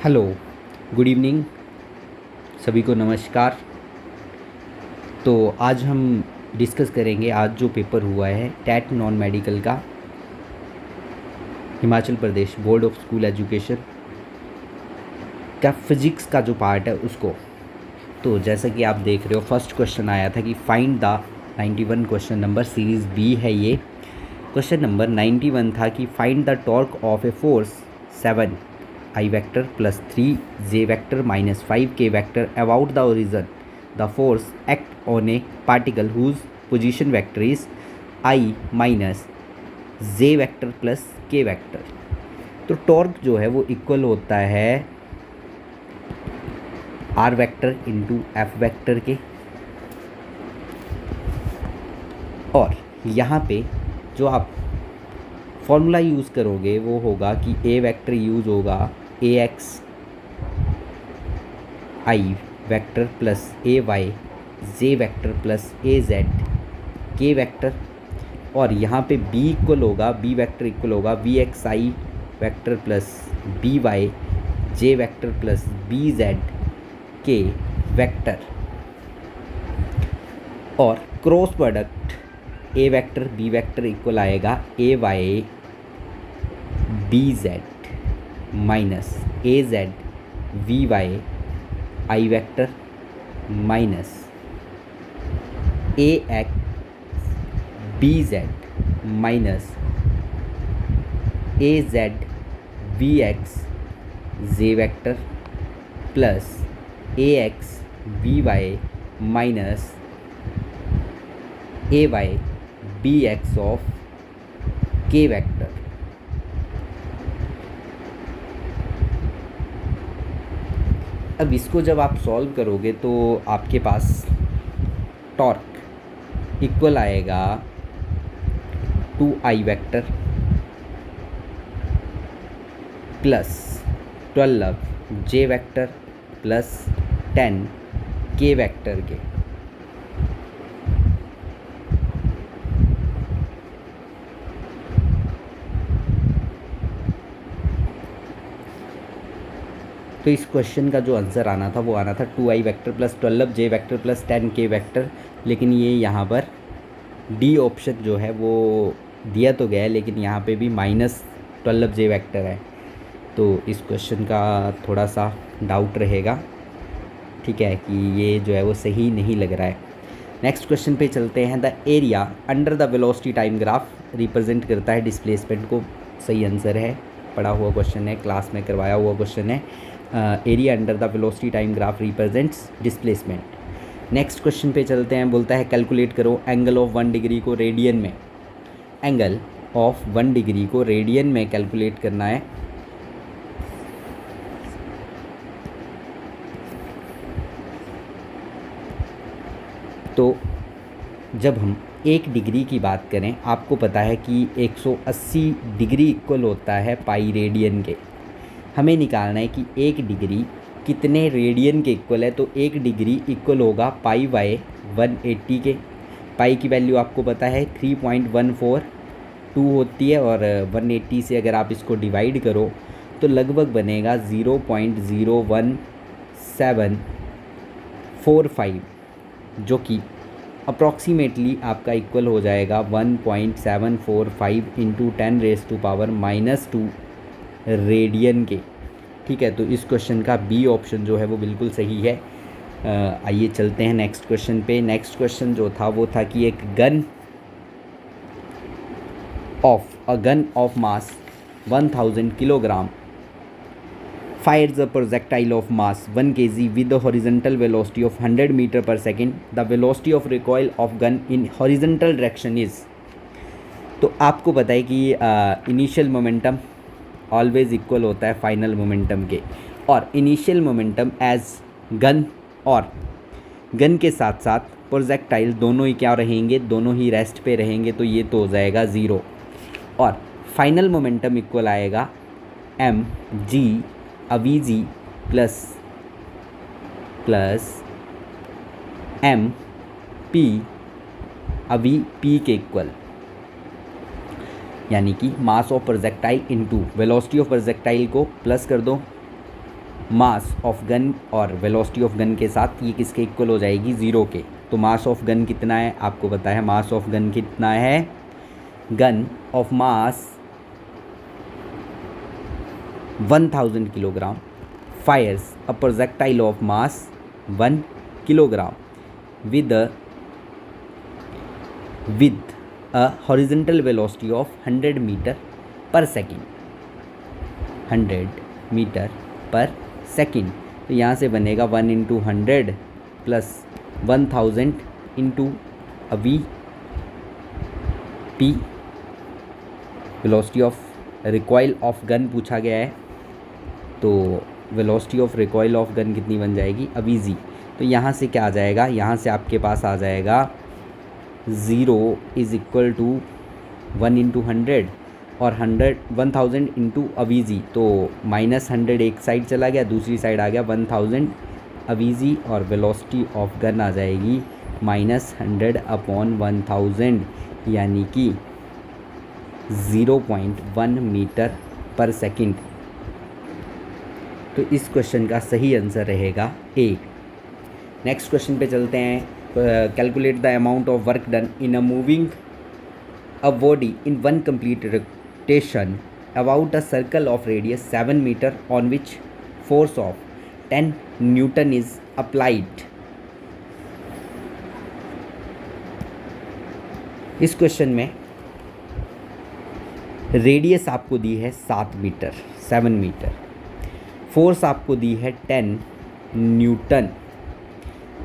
Hello, good evening, सभी को नमस्कार। तो आज हम डिस्कस करेंगे आज जो पेपर हुआ है टैट नॉन मेडिकल का, Himachal Pradesh board of school education का फिजिक्स का जो पार्ट है उसको। तो जैसा कि आप देख रहे हो फर्स्ट क्वेश्चन आया था कि find the 91 question number series B है ये। क्वेश्चन नंबर 91 था कि find the torque of a force 7 I vector plus 3 J vector minus 5 K vector about the origin. The force act on a particle whose position vector is I minus J vector plus K vector. तो torque जो है वो equal होता है R vector into F vector के, और यहाँ पे जो आप फॉर्मूला यूज़ करोगे वो होगा कि A वेक्टर यूज़ होगा AX I vector plus AY J vector plus AZ K vector, और यहाँ पे B इक्वल होगा B वेक्टर इक्वल होगा VXI vector plus BY J vector plus BZ K vector, और cross product A vector B vector equal आएगा AY BZ minus AZ VY I vector minus AX BZ minus AZ VX J vector plus AX VY minus AY BX of K vector. अब इसको जब आप solve करोगे तो आपके पास torque equal आएगा 2I vector plus 12 J vector plus 10 K vector के। तो इस क्वेश्चन का जो आंसर आना था वो आना था 2I vector plus 12 J vector plus 10 K vector, लेकिन ये यहाँ पर डी ऑप्शन जो है वो दिया तो गया है लेकिन यहाँ पे भी माइनस 12 J वेक्टर है, तो इस क्वेश्चन का थोड़ा सा डाउट रहेगा, ठीक है, कि ये जो है वो सही नहीं लग रहा है। नेक्स्ट क्वेश्चन पे चलते हैं। The area under the velocity time graph represent करता है डिस्प्लेसमेंट को। सही आंसर है, पढ़ा हुआ क्वेश्चन है, क्लास में करवाया हुआ क्वेश्चन है। Area under the velocity time graph represents displacement. Next question पे चलते हैं। बोलता है कैलकुलेट करो एंगल ऑफ 1 डिग्री को रेडियन में। एंगल ऑफ 1 डिग्री को रेडियन में कैलकुलेट करना है। तो जब हम 1 डिग्री की बात करें, आपको पता है कि 180 डिग्री इक्वल होता है पाई रेडियन के। हमें निकालना है कि 1 डिग्री कितने रेडियन के इक्वल है। तो 1 डिग्री इक्वल होगा पाई बाय 180 के। पाई की वैल्यू आपको पता है 3.142 होती है, और 180 से अगर आप इसको डिवाइड करो तो लगभग बनेगा 0.01745, जो कि अप्रॉक्सीमेटली आपका इक्वल हो जाएगा 1.745 इंटू 10⁻⁻² रेडियन के, ठीक है। तो इस क्वेश्चन का बी ऑप्शन जो है वो बिल्कुल सही है। आइए चलते हैं नेक्स्ट क्वेश्चन पे। नेक्स्ट क्वेश्चन जो था वो था कि एक gun of mass 1000 kilogram fires a projectile of mass 1 kg with the horizontal velocity of 100 meter per second. The velocity of recoil of gun in horizontal direction is। तो आपको पता है कि इनिशियल मोमेंटम ऑलवेज इक्वल होता है final momentum के, और initial momentum as gun और गन के साथ साथ प्रोजेक्टाइल दोनों ही क्या रहेंगे, दोनों ही रेस्ट पे रहेंगे, तो ये तो हो जाएगा 0। और फाइनल मोमेंटम इक्वल आएगा mg अवी जी प्लस एम पी अवी पी के इक्वल, यानी कि mass of projectile into velocity of projectile को प्लस कर दो मास ऑफ गन और वेलोसिटी ऑफ गन के साथ ये किसके इक्वल हो जाएगी, 0 के। तो मास ऑफ गन कितना है आपको पता है, मास ऑफ गन कितना है, gun of mass 1000 kilogram fires a projectile of mass 1 kilogram with a horizontal velocity of 100 metre पर सेकेंड, 100 मीटर पर सेकेंड। तो यहाँ से बनेगा 1 into 100 plus 1000 into V T, velocity of recoil of gun पूछा गया है, तो velocity of recoil of gun कितनी बन जाएगी, अभी जी। तो यहाँ से क्या आ जाएगा, यहाँ से आपके पास आ जाएगा 0 इज़ इक्वल टू 1 इंटू 100 और 1000 इंटू अवीजी, तो -100 एक साइड चला गया, दूसरी साइड आ गया 1000 अवीजी, और वेलोसिटी ऑफ गन आ जाएगी -100 अपॉन 1000 यानी कि 0.1 मीटर पर सेकंड। तो इस क्वेश्चन का सही आंसर रहेगा ए। नेक्स्ट क्वेश्चन पे चलते हैं। Calculate the amount of work done in a moving a body in one complete rotation about a circle of radius 7 metre on which force of 10 newton is applied. इस question में radius आपको दी है 7 metre, 7 metre, force आपको दी है 10 Newton.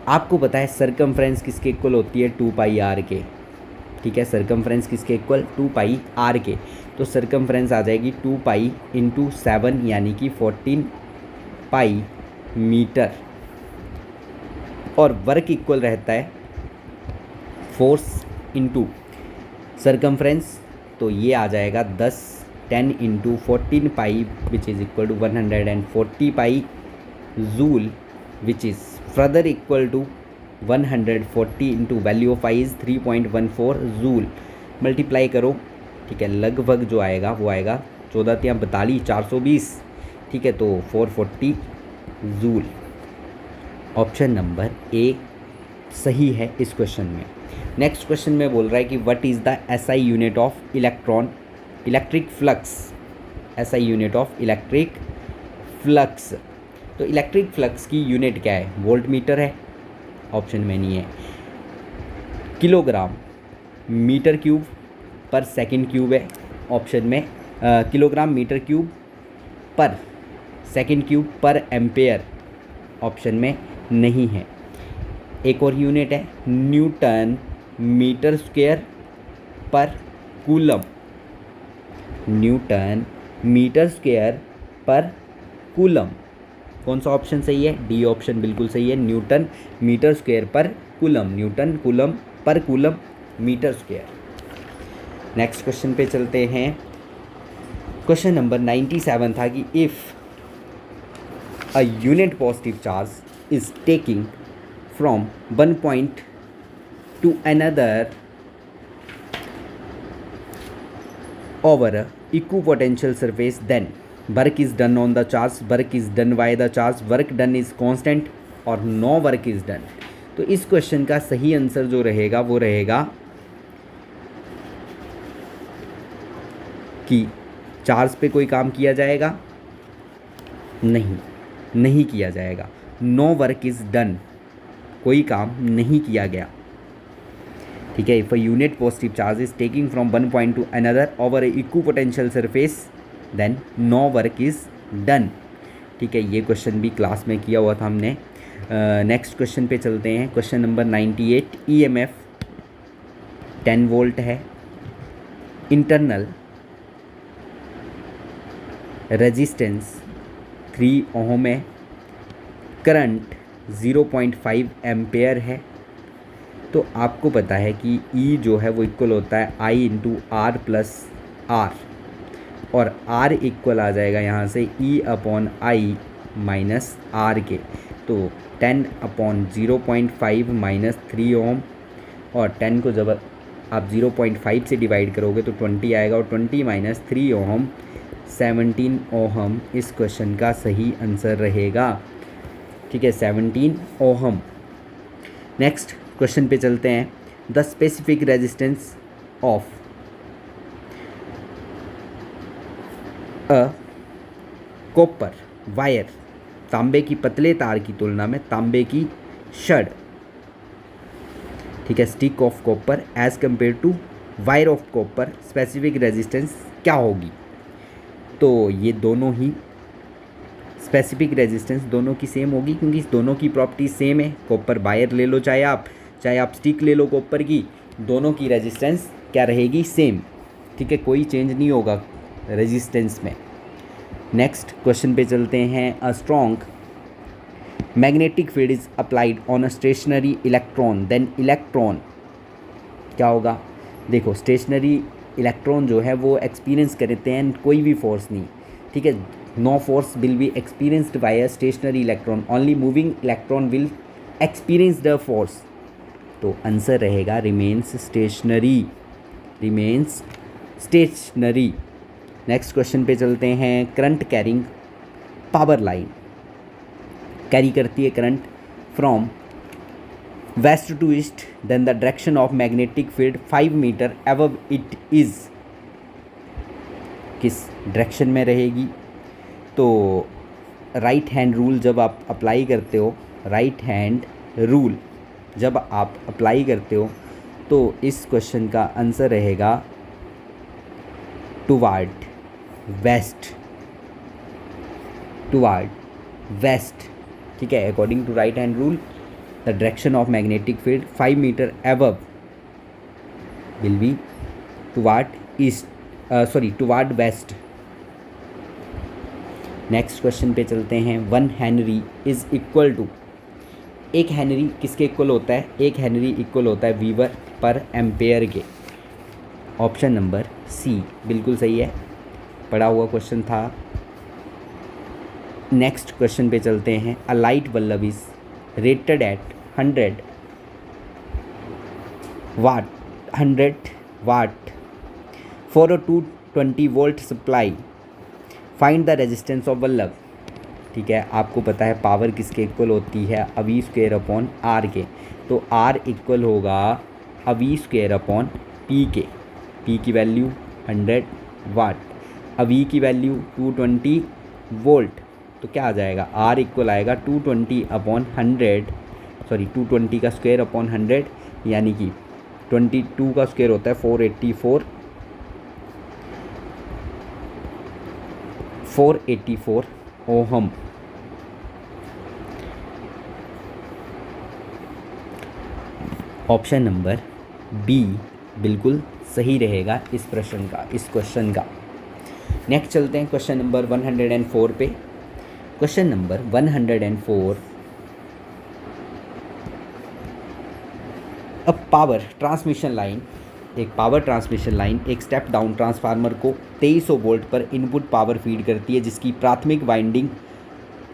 आपको पता है सरकमफ्रेंस किसके इक्वल होती है, 2 पाई आर के। ठीक है, सरकमफ्रेंस किसके इक्वल, 2 पाई आर के। तो सरकमफ्रेंस आ जाएगी 2 पाई इंटू 7 यानी कि 14 पाई मीटर, और वर्क इक्वल रहता है फोर्स इंटू सरकमफ्रेंस, तो ये आ जाएगा 10 into 14 pi which is equal to 140 pi joule which is further equal to 140 into value of I is 3.14 joule. Multiply करो, ठीक है, लगभग जो आएगा वो आएगा 14×42 420। ठीक है, तो 440 जूल। ऑप्शन नंबर ए सही है इस क्वेश्चन में। नेक्स्ट क्वेश्चन में बोल रहा है कि what is the SI unit of electric flux, SI unit of electric flux. तो इलेक्ट्रिक फ्लक्स की यूनिट क्या है, वोल्ट मीटर है, ऑप्शन में नहीं है, किलोग्राम मीटर क्यूब पर सेकंड क्यूब है, ऑप्शन में किलोग्राम मीटर क्यूब पर second cube per ampere, option में नहीं है। एक और यूनिट है newton metre square per coulomb, Newton metre square per coulomb. कौन सा ऑप्शन सही है, डी ऑप्शन बिल्कुल सही है, newton metre square per coulomb, newton coulomb per coulomb metre square. Next question पे चलते हैं। क्वेश्चन नंबर 97 था कि if a unit positive charge is taking from one point to another over a equipotential surface, then work is done on the charge, work is done by the charge, work done is constant और no work is done। तो इस question का सही answer जो रहेगा वो रहेगा कि चार्ज पे कोई काम किया जाएगा, नहीं किया जाएगा। नो वर्क इज़ डन, कोई काम नहीं किया गया। ठीक है, if a unit positive charge is taking from one point to another over equipotential surface then no work is done. ठीक है, ये क्वेश्चन भी क्लास में किया हुआ था हमने। नेक्स्ट क्वेश्चन पे चलते हैं। क्वेश्चन नंबर 98, ईएमएफ 10 वोल्ट है, इंटरनल रेजिस्टेंस 3 ओम है, करंट 0.5 एम्पेयर है। तो आपको पता है कि E जो है वो इक्वल होता है I into R plus R, और R इक्वल आ जाएगा यहाँ से E upon I minus R के। तो 10 अपॉन 0.5 माइनस 3 ओम, और 10 को जब आप 0.5 से डिवाइड करोगे तो 20 आएगा, और 20 माइनस 3 ओम 17 ओहम इस क्वेश्चन का सही आंसर रहेगा। ठीक है, 17 ओहम। नेक्स्ट क्वेश्चन पे चलते हैं। The specific resistance of a copper wire, तांबे की पतले तार की तुलना में तांबे की शड, ठीक है, stick of copper as compare to wire of copper, specific resistance क्या होगी? तो ये दोनों ही स्पेसिफिक रेजिस्टेंस दोनों की सेम होगी, क्योंकि दोनों की प्रॉपर्टी सेम है। कॉपर वायर ले लो चाहे आप स्टिक ले लो कॉपर की, दोनों की रेजिस्टेंस क्या रहेगी? सेम। ठीक है, कोई चेंज नहीं होगा रेजिस्टेंस में। नेक्स्ट क्वेश्चन पे चलते हैं। A strong magnetic field is applied on a stationary electron, then electron क्या होगा? देखो, स्टेशनरी इलेक्ट्रॉन जो है वो एक्सपीरियंस करते हैं कोई भी फोर्स नहीं। ठीक है, no force will be experienced by a stationary electron, only moving electron will experience the force. तो आंसर रहेगा remains stationary, remains stationary. Next question पे चलते हैं। Current carrying power line carry करती है current from west to east, then the direction of magnetic field 5 metre above it is, किस direction में रहेगी? तो राइट हैंड रूल जब आप अप्लाई करते हो, राइट हैंड रूल जब आप अप्लाई करते हो तो इस क्वेश्चन का आंसर रहेगा टुवार्ड वेस्ट, टुवार्ड वेस्ट। ठीक है, according to right hand rule the direction of magnetic field 5 metre above will be toward east, toward west. Next question पे चलते हैं। 1 henry is equal to, 1 henry किसके equal होता है? 1 Henry equal होता है वीवर पर एम्पेयर के। Option number C बिल्कुल सही है, पढ़ा हुआ क्वेश्चन था। नेक्स्ट क्वेश्चन पे चलते हैं। A light bulb is rated at 100 watt, 100 watt for a 220 volt supply, find the resistance of bulb. ठीक है, आपको पता है पावर किसके इक्वल होती है? अवी स्क्वेयर अपॉन आर के। तो आर इक्वल होगा अवी स्क्वेयर अपॉन पी के। पी की वैल्यू 100 वाट, अवी की वैल्यू 220 वोल्ट, तो क्या आ जाएगा? आर इक्वल आएगा 220 अपॉन 100, 220 का स्क्वायर अपॉन 100, यानी कि 22 का स्क्वायर होता है 484 ओहम। ऑप्शन नंबर बी बिल्कुल सही रहेगा इस प्रश्न का, इस क्वेश्चन का। नेक्स्ट चलते हैं क्वेश्चन नंबर 104 पे। Question number 104। अब पावर ट्रांसमिशन लाइन, एक पावर ट्रांसमिशन लाइन एक स्टेप डाउन ट्रांसफार्मर को 2300 वोल्ट पर इनपुट पावर फीड करती है, जिसकी प्राथमिक वाइंडिंग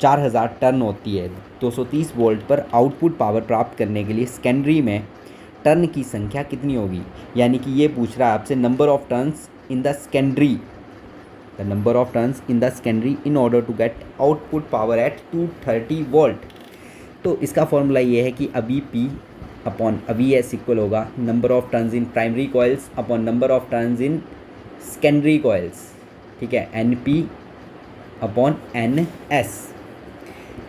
4000 टर्न होती है। 230 वोल्ट पर आउटपुट पावर प्राप्त करने के लिए सेकेंडरी में टर्न की संख्या कितनी होगी? यानी कि ये पूछ रहा है आपसे number of turns in the secondary, the number of turns in the secondary in order to get output power at 230 volt. तो इसका फॉर्मूला ये है कि अभी पी अपॉन अभी एस इक्वल होगा number of turns in primary coils upon number of turns in secondary coils. ठीक है, N P upon N S.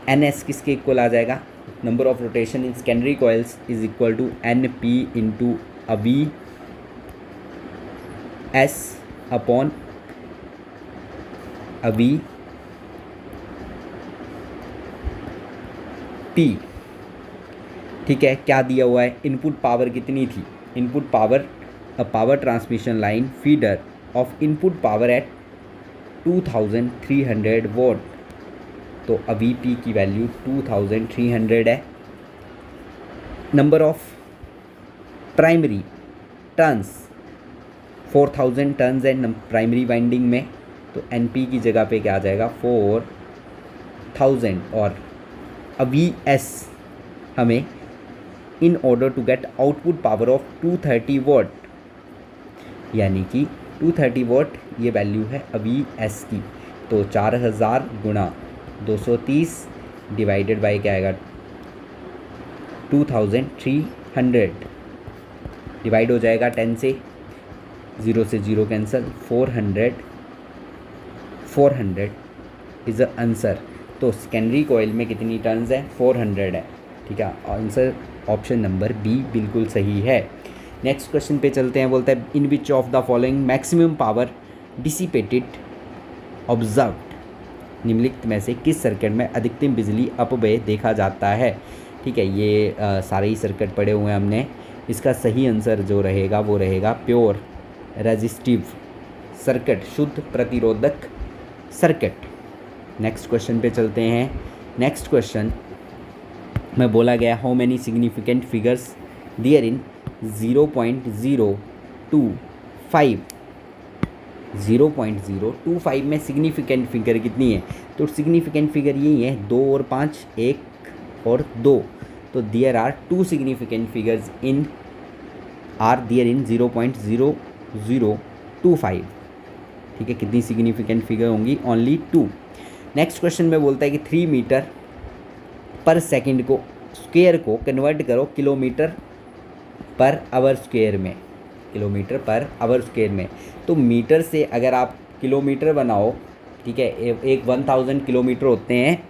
N S किसके इक्वल आ जाएगा? Number of rotation in secondary coils is equal to N P into अभी S upon अभी P. ठीक है, क्या दिया हुआ है? इनपुट पावर कितनी थी? Input power, a power transmission line feeder of input power at 2300 volt. तो अभी पी की वैल्यू 2300 है। Number of primary turns 4000 turns है प्राइमरी वाइंडिंग में, तो एन पी की जगह पे क्या आ जाएगा? 4000। और अभी एस हमें in order to get output power of 230 volt, यानी कि 230 वॉट ये वैल्यू है अभी एस की। तो 4000 गुणा 230 डिवाइडेड बाई क्या आएगा 2300 डिवाइड हो जाएगा 10 से, 0 से 0 कैंसिल, 400 इज़ अ आंसर। तो सेकेंडरी कॉइल में कितनी टर्न्स है 400 है। ठीक है, आंसर ऑप्शन नंबर बी बिल्कुल सही है। नेक्स्ट क्वेश्चन पे चलते हैं। बोलता है in which of the following maximum power dissipated observed, निम्नलिखित में से किस सर्किट में अधिकतम बिजली अपव्यय देखा जाता है। ठीक है, ये सारे ही सर्किट पढ़े हुए हैं हमने। इसका सही आंसर जो रहेगा वो रहेगा प्योर रेजिस्टिव सर्किट, शुद्ध प्रतिरोधक सर्किट। नेक्स्ट क्वेश्चन पे चलते हैं। नेक्स्ट क्वेश्चन में बोला गया हाउ मैनी सिग्निफिकेंट फिगर्स दियर इन 0.025, 0.025 में सिग्निफिकेंट फिगर कितनी है। तो सिग्निफिकेंट फिगर यही है 2 और 5, 1 और 2। तो there are 2 significant figures in are there in 0.0025। ठीक है, कितनी सिग्निफिकेंट फिगर होंगी, ओनली 2। नेक्स्ट क्वेश्चन में बोलता है कि 3 मीटर पर सेकंड को स्क्वायर को कन्वर्ट करो किलोमीटर पर आवर स्क्वायर में, किलोमीटर पर आवर स्क्वायर में। तो मीटर से अगर आप किलोमीटर बनाओ, ठीक है, एक 1000 किलोमीटर होते हैं,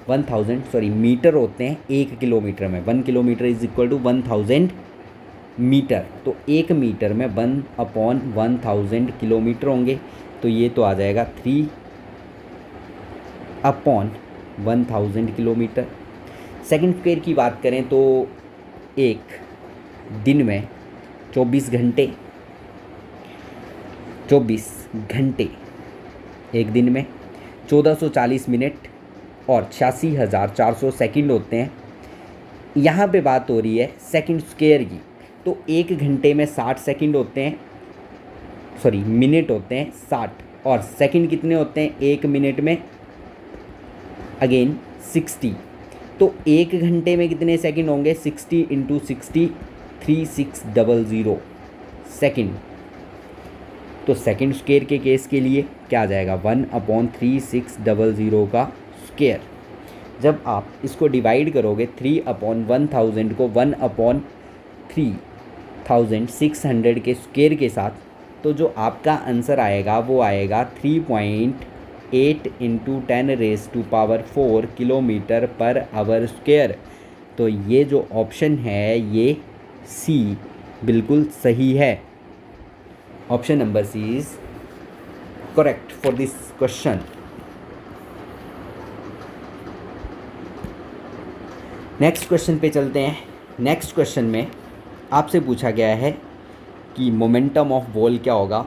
1000 मीटर होते हैं 1 किलोमीटर में। 1 kilometre is equal to 1000 metre. तो 1 मीटर में 1/1000 किलोमीटर होंगे। तो ये तो आ जाएगा 3/1000 किलोमीटर। सेकंड स्क्वायर की बात करें तो एक दिन में 24 घंटे, 24 घंटे एक दिन में 1440 मिनट और 86,400 सेकंड होते हैं। यहाँ पे बात हो रही है सेकंड स्क्वायर की। तो 1 घंटे में 60 सेकंड होते हैं, मिनट होते हैं 60, और सेकंड कितने होते हैं 1 मिनट में, अगेन 60। तो 1 घंटे में कितने सेकंड होंगे, 60 × 60 3600 सेकंड। तो सेकंड स्क्वायर के केस के लिए क्या आ जाएगा 1/3600 का स्क्वायर। जब आप इसको डिवाइड करोगे 3/1000 को 1/3600 के स्क्वायर के साथ, तो जो आपका आंसर आएगा वो आएगा 3.8 × 10⁴ किलोमीटर पर आवर स्क्वायर। तो ये जो ऑप्शन है ये सी बिल्कुल सही है। Option number C is correct for this question. Next question पे चलते हैं। नेक्स्ट क्वेश्चन में आपसे पूछा गया है कि मोमेंटम ऑफ बॉल क्या होगा।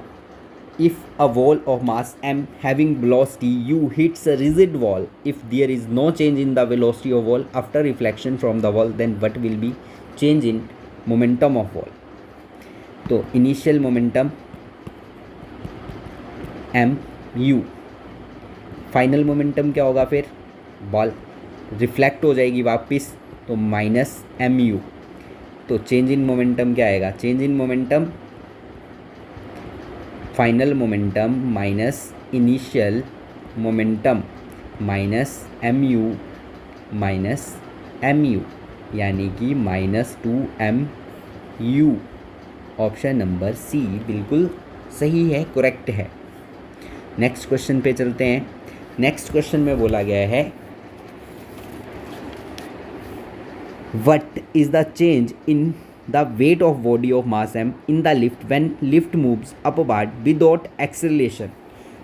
If a ball of mass m having velocity u hits a rigid wall, if there is no change in the velocity of ball after reflection from the wall, then what will be change in momentum of ball। तो initial momentum m u, final momentum क्या होगा, फिर ball reflect हो जाएगी वापस, तो -mu। तो change in momentum क्या आएगा, change in momentum final momentum minus initial momentum -mu यानी कि -2mu। ऑप्शन नंबर सी बिल्कुल सही है, करेक्ट है। नेक्स्ट क्वेश्चन पे चलते हैं। नेक्स्ट क्वेश्चन में बोला गया है what is the change in the weight of body of mass m in the lift when lift moves upward without acceleration.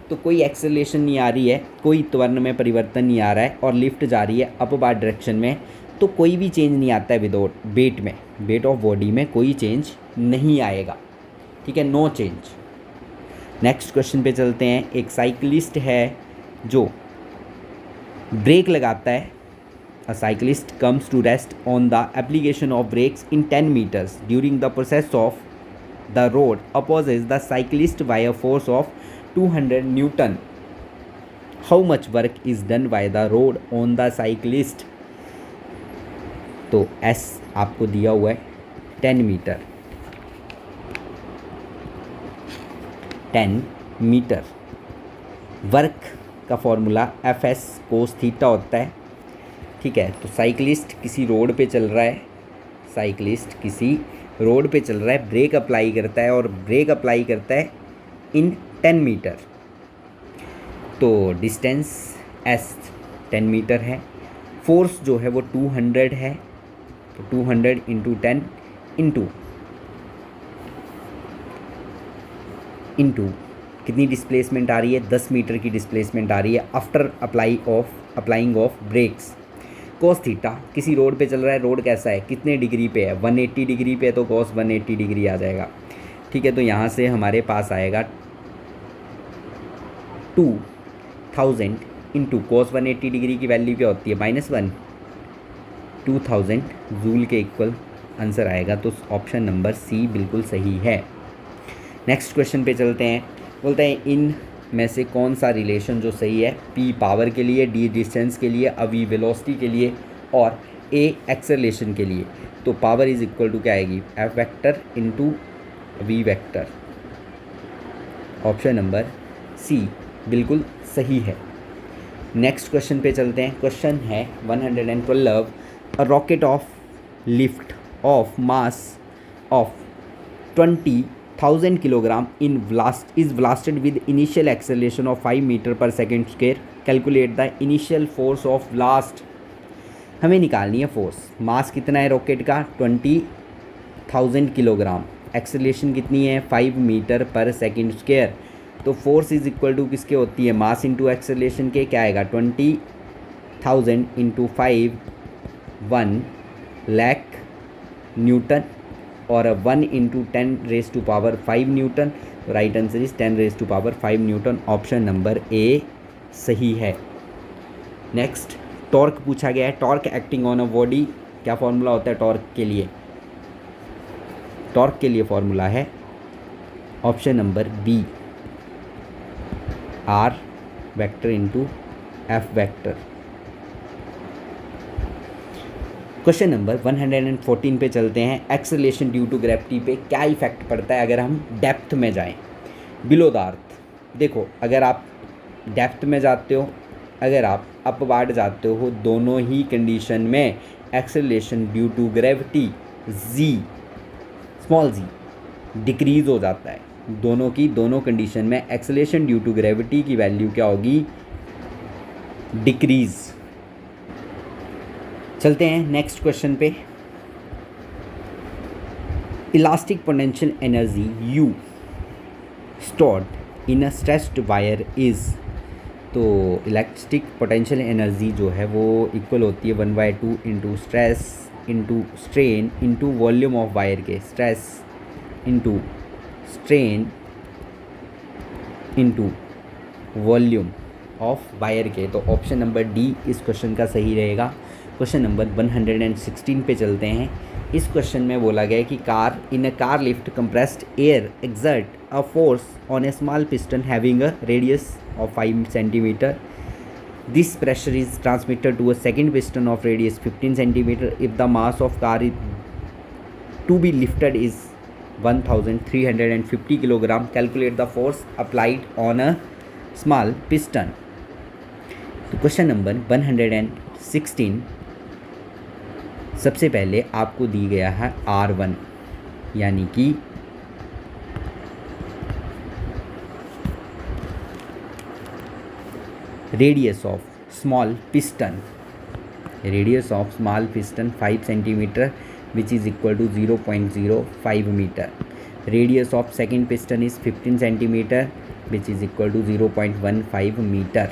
तो कोई एक्सेलरेशन नहीं आ रही है, कोई त्वरण में परिवर्तन नहीं आ रहा है, और लिफ्ट जा रही है अपवर्ड डायरेक्शन में, तो कोई भी चेंज नहीं आता है विदाउट वेट में, वेट ऑफ बॉडी में कोई चेंज नहीं आएगा। ठीक है, नो चेंज। नेक्स्ट क्वेश्चन पे चलते हैं। एक साइकिलिस्ट है जो ब्रेक लगाता है। A cyclist comes to rest on the application of brakes in 10 meters. During the process of the road opposes the cyclist by a force of 200 Newton. How much work is done by the road on the cyclist? तो S आपको दिया हुआ है 10 metre. 10 metre. Work का formula F S cos theta होता है, ठीक है। तो साइकिलिस्ट किसी रोड पे चल रहा है, साइकिलिस्ट किसी रोड पे चल रहा है, ब्रेक अप्लाई करता है और ब्रेक अप्लाई करता है इन 10 मीटर। तो डिस्टेंस एस 10 मीटर है, फोर्स जो है वो 200 है, तो 200 इंटू 10 इंटू कितनी डिस्प्लेसमेंट आ रही है, 10 मीटर की डिस्प्लेसमेंट आ रही है after applying of brakes. Cos theta किसी रोड पे चल रहा है, रोड कैसा है, कितने डिग्री पे है, 180 डिग्री पे है, तो कोस 180 डिग्री आ जाएगा, ठीक है। तो यहाँ से हमारे पास आएगा 2000 इंटू कोस 180 डिग्री की वैल्यू क्या होती है, -1, 2000 जूल के इक्वल आंसर आएगा। तो ऑप्शन नंबर सी बिल्कुल सही है। नेक्स्ट क्वेश्चन पे चलते हैं। बोलते हैं इन में से कौन सा रिलेशन जो सही है, P पावर के लिए, D डिस्टेंस के लिए, V वेलोसिटी के लिए और A एक्सेलरेशन के लिए। तो पावर इज इक्वल टू क्या आएगी, F vector into V vector. Option number C बिल्कुल सही है। नेक्स्ट क्वेश्चन पे चलते हैं। क्वेश्चन है 112, a rocket of lift off mass of 20,000 kilogram is blasted with initial acceleration of 5 metre पर second square. Calculate the initial force of blast. हमें निकालनी है फोर्स। मास कितना है रॉकेट का, 20,000 किलोग्राम, एक्सेलरेशन कितनी है, 5 मीटर पर सेकेंड स्क्वायर। तो फोर्स इज इक्वल टू किसके होती है, मास इंटू एक्सेलरेशन के, क्या आएगा, 20,000 इंटू 5, 1 लाख न्यूटन, और 1 into 10 raise to power 5 newton. Right answer is 10 raise to power 5 newton. Option number A सही है। नेक्स्ट टॉर्क पूछा गया है। Torque acting on a body, क्या फॉर्मूला होता है टॉर्क के लिए, टॉर्क के लिए फॉर्मूला है option number B, R vector into F vector. Question number 114 पे चलते हैं। एक्सेलरेशन ड्यू टू ग्रेविटी पे क्या इफेक्ट पड़ता है अगर हम डेप्थ में जाएं, बिलो द अर्थ। देखो अगर आप डेप्थ में जाते हो, अगर आप अपवार्ड जाते हो, दोनों ही कंडीशन में acceleration due to gravity g, small g, decrease हो जाता है। दोनों कंडीशन में एक्सेलरेशन ड्यू टू ग्रेविटी की वैल्यू क्या होगी, डिक्रीज़। चलते हैं नेक्स्ट क्वेश्चन पे। Elastic potential energy U stored in a stretched wire is. तो इलास्टिक पोटेंशियल एनर्जी जो है वो इक्वल होती है 1/2 into stress into strain into volume of wire के, stress into strain into volume of wire के। तो ऑप्शन नंबर डी इस क्वेश्चन का सही रहेगा। क्वेश्चन नंबर 116 पे चलते हैं। इस क्वेश्चन में बोला गया है कि car in a car lift compressed air exert a force on a small piston having a radius of 5 centimetre. This pressure is transmitted to a second piston of radius 15 centimetre if the mass of car is to be lifted is 1350 kilogram. Calculate the force applied on a small piston. तो question number 116 सबसे पहले आपको दी गया है R1, यानी कि radius of small piston, radius of small piston 5 centimetre which is equal to 0.05 metre. Radius of second piston is 15 centimetre which is equal to 0.15 metre.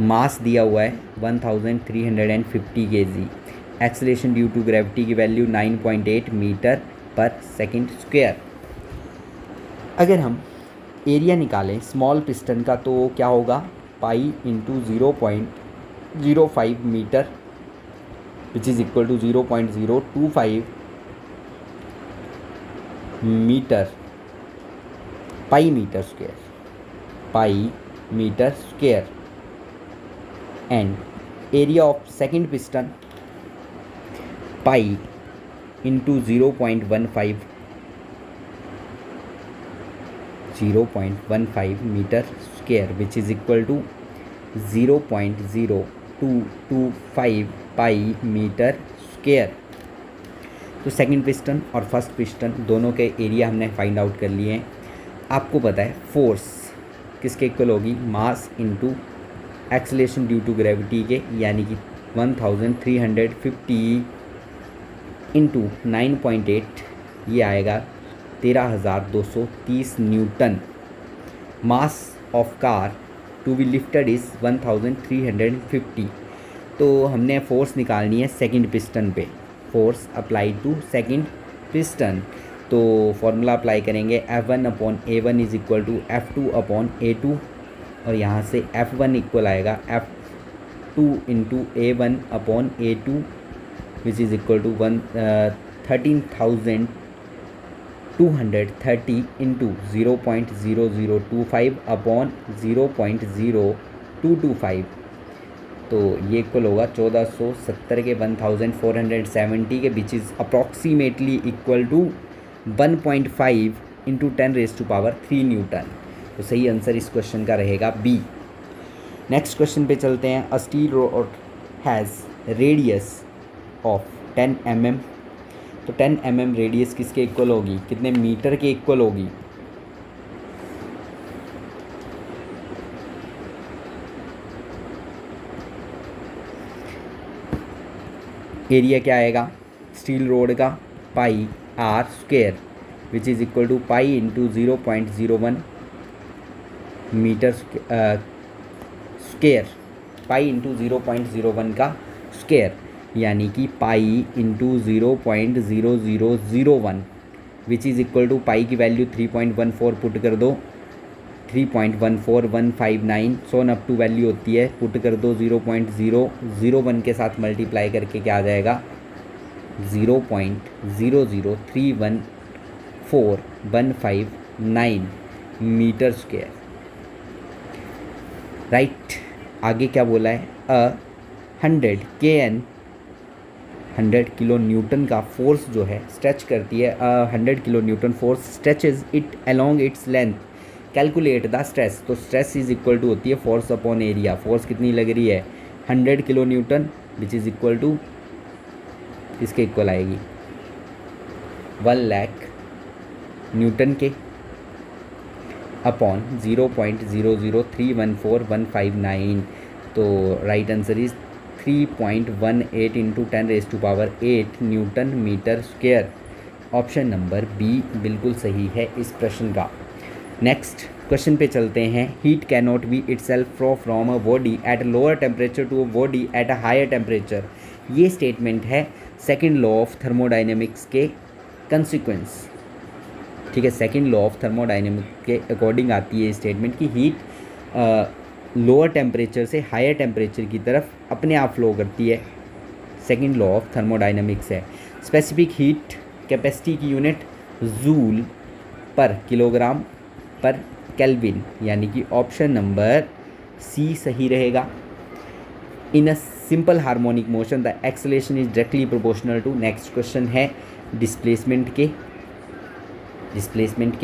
Mass दिया हुआ है 1350 kg। Acceleration due to gravity की value 9.8 metre पर second square. अगर हम area निकालें small piston का तो क्या होगा, pi into 0.05 metre which is equal to 0.025 metre, pi metre square, pi metre square. And area of second piston pi into 0.15 0.15 metre square which is equal to 0.0225 pi metre square. तो second piston और first piston दोनों के area हमने find out कर लिए हैं। आपको पता है फोर्स किसके इक्वल होगी, mass into acceleration due to gravity के, यानी कि 1350 इंटू 9.8 ये आएगा 13,230 newton. Mass of car to be lifted is 1350। तो हमने फोर्स निकालनी है सेकंड पिस्टन पे, force apply to second piston. तो फॉर्मूला अप्लाई करेंगे F1/A1 is equal to F2/A2 और यहाँ से F1 इक्वल आएगा F2 into A1/A2 which is equal to 13,230 into 0.0025 upon 0.0225। तो ये इक्वल होगा 1470 के 1470 के which is approximately equal to 1.5 into 10⁻³ newton. तो सही आंसर इस क्वेश्चन का रहेगा बी। नेक्स्ट क्वेश्चन पे चलते हैं। A steel rod has radius of 10 mm। तो 10 mm रेडियस किसके इक्वल होगी, कितने मीटर के इक्वल होगी? एरिया क्या आएगा स्टील रोड का, pi r square which is equal to pi into 0.01 metre square, pi into 0.01 का स्क्वायर, यानी कि pi into 0.0001 which is equal to pi की वैल्यू 3.14 पुट कर दो, 3.14159 सो अप टू वैल्यू होती है, पुट कर दो 0.001 के साथ मल्टीप्लाई करके क्या आ जाएगा 0.0031415 मीटर स्क्वायर। राइट, आगे क्या बोला है, 100 kN 100 किलो न्यूटन का फोर्स जो है स्ट्रेच करती है, 100 kilo Newton force stretches it along its length, calculate the stress. तो स्ट्रेस इज इक्वल टू होती है फोर्स अपॉन एरिया। फोर्स कितनी लग रही है 100 kilo newton which is equal to इसके इक्वल आएगी 1 लाख न्यूटन के अपॉन 0.0031415 तो right answer is 3.18 into 10⁸ newton metre square. Option number B बिल्कुल सही है इस प्रश्न का। नेक्स्ट क्वेश्चन पे चलते हैं। Heat can not be itself flow from a body at lower temperature to a body at a higher temperature. ये स्टेटमेंट है सेकेंड लॉ ऑफ थर्मोडाइनमिक्स के कंसिक्वेंस। ठीक है, सेकेंड लॉ ऑफ थर्मोडाइनमिक्स के according आती है स्टेटमेंट की heat lower temperature से हायर टेम्परेचर की तरफ अपने आप फ्लो करती है। सेकेंड लॉ ऑफ थर्मोडाइनमिक्स है। स्पेसिफिक हीट कैपेसिटी की यूनिट जूल पर किलोग्राम पर केल्विन, यानी कि ऑप्शन नंबर सी सही रहेगा। In a simple harmonic motion the acceleration is directly proportional to. Next question है डिस्प्लेसमेंट के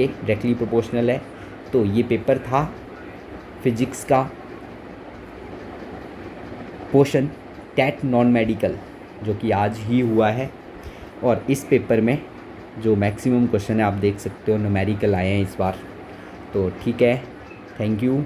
डायरेक्टली प्रोपोर्शनल है। तो ये पेपर था फिजिक्स का पोर्शन टैट नॉन मेडिकल जो कि आज ही हुआ है, और इस पेपर में जो मैक्सिमम क्वेश्चन है आप देख सकते हो न्यूमेरिकल आए हैं इस बार। तो ठीक है, थैंक यू।